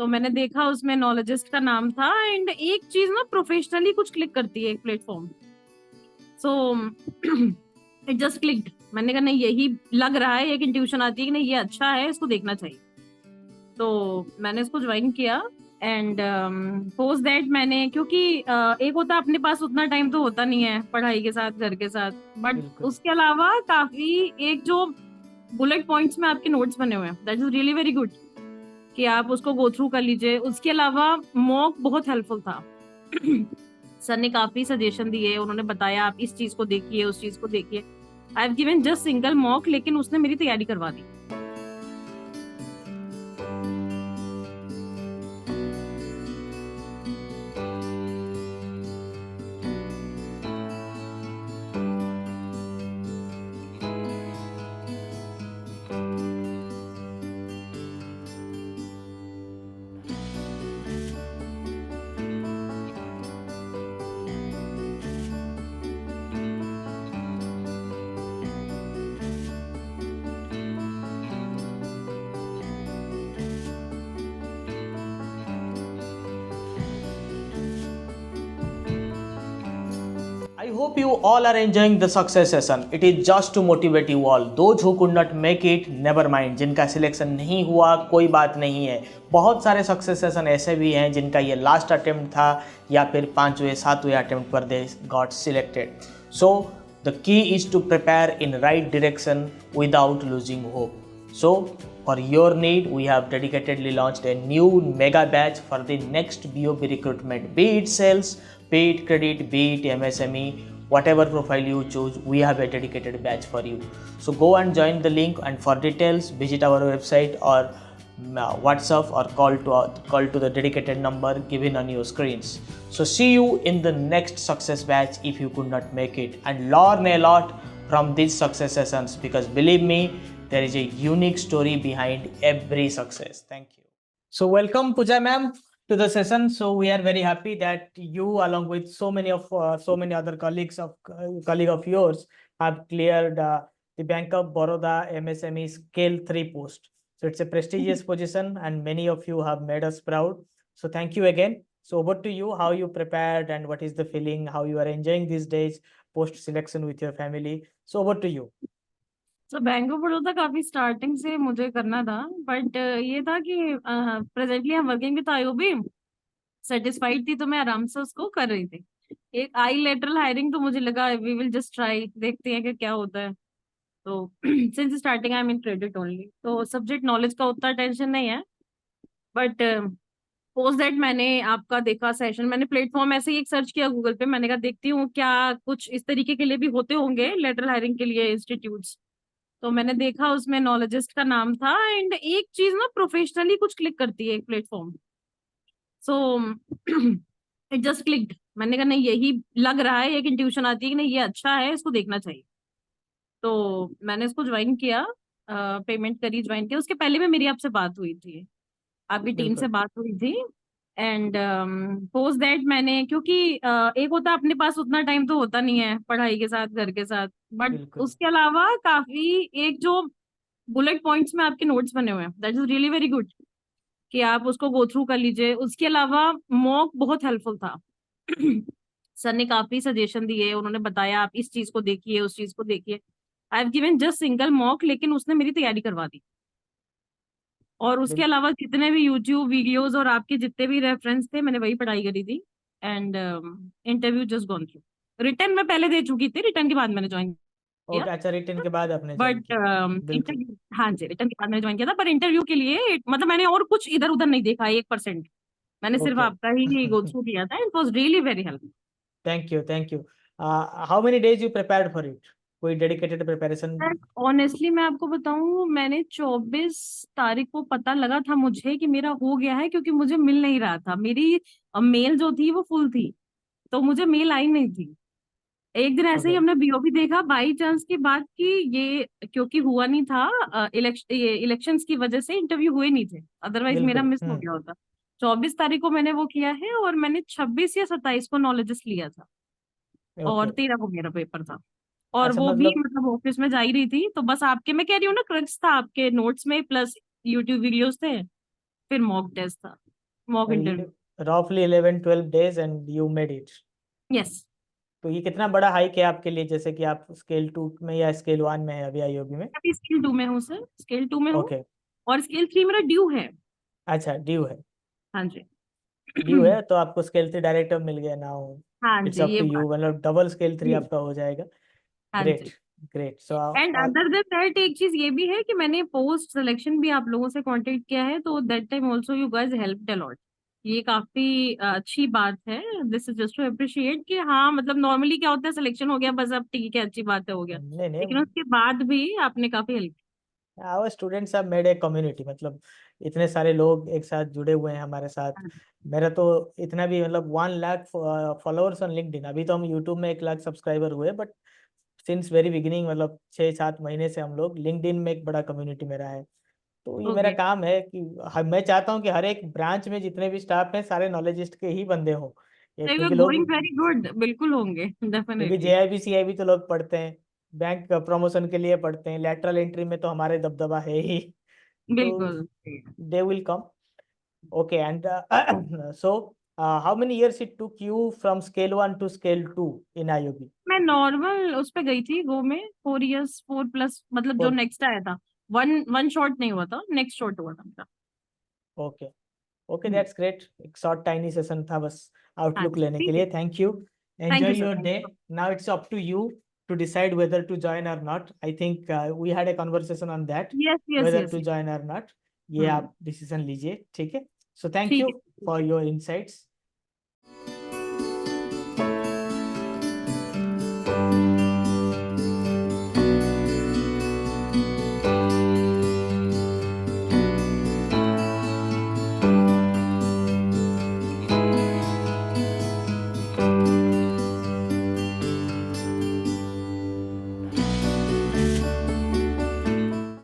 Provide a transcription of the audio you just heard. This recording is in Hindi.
तो मैंने देखा उसमें नॉलेजिस्ट का नाम था एंड एक चीज ना प्रोफेशनली कुछ क्लिक करती है एक platform. So it just clicked. मैंने कहा नहीं, यही लग रहा है, एक इंट्यूशन आती है कि नहीं ये अच्छा है, इसको देखना चाहिए। तो मैंने इसको ज्वाइन किया एंड पोस्ट दैट मैंने, क्योंकि एक होता अपने पास उतना टाइम तो होता नहीं है पढ़ाई के साथ घर के साथ, बट बिल्कुल। उसके अलावा काफी एक जो बुलेट पॉइंट्स में आपके नोट्स बने हुए हैं, that is really very good कि आप उसको गो थ्रू कर लीजिए। उसके अलावा मॉक बहुत हेल्पफुल था। सर ने काफी सजेशन दिए, उन्होंने बताया आप इस चीज को देखिए, उस चीज को देखिए। I have given just single mock, लेकिन उसने मेरी तैयारी करवा दी। I hope you all are enjoying the success session. It is just to motivate you all. Those who could not make it, never mind. जिनका सिलेक्शन नहीं हुआ कोई बात नहीं है। बहुत सारे सक्सेस सेशन ऐसे भी हैं जिनका ये लास्ट अटेम्प्ट था या फिर 5वें 7वें अटेम्प्ट पर they got selected. So the key is to prepare in right direction without losing hope. So for your need, we have dedicatedly launched a new mega batch for the next BOP recruitment. Be it sales, be it credit, be it MSME, whatever profile you choose, we have a dedicated batch for you. So go and join the link, and for details visit our website or WhatsApp or call to the dedicated number given on your screens. So see you in the next success batch if you could not make it, and learn a lot from these success sessions, because believe me, there is a unique story behind every success. Thank you. So welcome Pooja ma'am to the session. So we are very happy that you, along with so many other colleague of yours, have cleared the Bank of Baroda MSME Scale 3 post. So it's a prestigious position and many of you have made us proud. So thank you again. So over to you, how you prepared and what is the feeling, how you are enjoying these days post selection with your family. So over to you. तो बैंक ऑफ बड़ौदा काफी स्टार्टिंग से मुझे करना था, बट ये था कि प्रेजेंटली हम वर्किंग विद आईओबी, सेटिस्फाइड थी तो मैं आराम से उसको कर रही थी। एक आई लेटरल हायरिंग तो मुझे लगा वी विल जस्ट ट्राई, देखते हैं कि क्या होता है। तो since starting I am in credit only, तो सब्जेक्ट नॉलेज का उतना टेंशन नहीं है। बट पोस्ट दैट मैंने आपका देखा सेशन, मैंने प्लेटफॉर्म ऐसे ही एक सर्च किया गूगल पे, मैंने कहा देखती हूँ क्या कुछ इस तरीके के लिए भी होते होंगे लेटरल हायरिंग के लिए इंस्टीट्यूट्स। तो मैंने देखा उसमें नॉलेजिस्ट का नाम था एंड एक चीज ना प्रोफेशनली कुछ क्लिक करती है एक platform. So it just clicked. मैंने कहा नहीं, यही लग रहा है, एक इंट्यूशन आती है कि नहीं ये अच्छा है, इसको देखना चाहिए। तो मैंने इसको ज्वाइन किया, पेमेंट करी, ज्वाइन किया। उसके पहले में मेरी आपसे बात हुई थी, आपकी टीम से बिल्कुल बात हुई थी। एंड पोस्ट दैट मैंने, क्योंकि एक होता अपने पास उतना टाइम तो होता नहीं है पढ़ाई के साथ घर के साथ, बट बिल्कुल उसके अलावा काफी एक जो बुलेट पॉइंट्स में आपके नोट्स बने हुए हैं, that is really very good कि आप उसको गो थ्रू कर लीजिए। उसके अलावा मॉक बहुत हेल्पफुल था। सर ने काफी सजेशन दिए, उन्होंने बताया आप इस चीज को देखिए, उस चीज को देखिए। I have given just single mock, लेकिन उसने मेरी तैयारी करवा दी। और उसके बिल्कुल अलावा जितने भी यूट्यूब वीडियोस और आपके जितने भी रेफरेंस थे, मैंने वही पढ़ाई करी थी। And interview just gone through. Return मैं पहले दे चुकी थी, रिटर्न के बाद मैंने ज्वाइन किया। ओके, अच्छा रिटर्न के बाद आपने ज्वाइन बट किया। बिल्कुल इंटरव्यू, हाँ जी, रिटर्न के बाद मैंने ज्वाइन किया था, पर इंटरव्यू के लिए मतलब मैंने और कुछ इधर उधर नहीं देखा 1%। मैंने सिर्फ ओके। आपका ही गो थ्रू किया था। It was really very helpful. Thank you thank you. How many days you prepared for it? कोई डेडिकेटेड प्रिपरेशन? ऑनेस्टली मैं आपको बताऊं, मैंने 24 तारीख को पता लगा था मुझे कि मेरा हो गया है, क्योंकि मुझे मिल नहीं रहा था। मेरी मेल जो थी वो फुल थी, तो मुझे मेल आई नहीं थी। एक दिन ऐसे ही ओके. हमने बीओबी देखा बाई चांस की बात की, ये क्योंकि हुआ नहीं था इलेक्शंस की वजह से इंटरव्यू हुए नहीं थे, अदरवाइज मेरा बिल्कुल. मिस हो गया होता। 24 तारीख को मैंने वो किया है, और मैंने 26 या 27 को नॉलेजेस लिया था, और ओके. 13 को मेरा पेपर था। और अच्छा वो भी मतलब. मतलब ऑफिस में जा ही रही थी, तो बस आपके, मैं कह रही हूँ ना, क्रक्स था आपके नोट्स में, प्लस यूट्यूब वीडियोस थे, फिर मॉक टेस्ट था। Mock interview. रफली 11-12 days and you made it. Yes. तो ये कितना बड़ा हाइक है आपके लिए, जैसे कि आप स्केल 2 में या स्केल 1 में है अभी आईओबी में? अभी स्केल 2 में हूँ सर, स्केल 2 में हूँ। ओके। और स्केल 3 मेरा ड्यू है। अच्छा, ड्यू है। हाँ जी। ड्यू है तो आपको स्केल 3 डायरेक्टर मिल गया ना? हाँ इट्स जी, अप ये टू बात। यू, मतलब डबल स्केल 3 जी। आपका हो जाएगा। हाँ ग्रेट। जी। Great. So and other than that एक चीज ये भी है कि मैंने पोस्ट सिलेक्शन भी आप लोगों से कांटेक्ट किया है, तो that time also you guys helped a lot. ये काफी अच्छी बात है। This is just to appreciate कि हाँ, मतलब नॉर्मली क्या होता है, सिलेक्शन हो गया बस, अब ठीक है, अच्छी बात है, हो गया। नहीं नहीं, लेकिन उसके बाद भी आपने काफी help. Our students have made a community, मतलब इतने सारे लोग एक साथ जुड़े हुए हैं हमारे साथ। मेरा तो इतना भी, मतलब 1 लाख फॉलोअर्स ऑन लिंक्डइन। अभी तो हम यूट्यूब में 1 लाख सब्सक्राइबर हुए, बट सिंस वेरी बिगिनिंग, मतलब 6-7 महीने से हम लोग लिंक्डइन में एक बड़ा कम्युनिटी मेरा है। तो ये मेरा ओके। काम है कि मैं चाहता हूँ कि हर एक ब्रांच में जितने भी स्टाफ हैं सारे नॉलेजिस्ट के ही बंदे हों। ये यू आर क्योंकि गोइंग लोग, वेरी गुड, बिल्कुल होंगे क्योंकि डेफिनेटली। जेआईबी सीआईबी तो लोग पढ़ते हैं, बैंक प्रमोशन के लिए पढ़ते हैं, लेटरल एंट्री में तो हमारे दबदबा है ही। तो बिल्कुल। they will come. Okay, and so how many years it took you from scale 1 to scale 2 in IOB? मैं नॉर्मल उस पे गई थी गो में, 4 इयर्स, 4+, मतलब जो For नेक्स्ट आया था। वन वन शॉट नहीं हुआ था, नेक्स्ट शॉट हुआ था मेरा। okay, okay, hmm. that's great. एक शॉर्ट टाइनी सेशन था बस हाँ आउटलुक जी, लेने के ठीक है। लिए। Thank you. Thank Enjoy you sir, your thank day. You. Now it's up to you to decide whether to join or not. I think we had a conversation on that, yes yes whether yes. to join or not. ये हम्म। आप डिसीजन लीजिए, ठीक है? So thank ठीक you है। for your insights.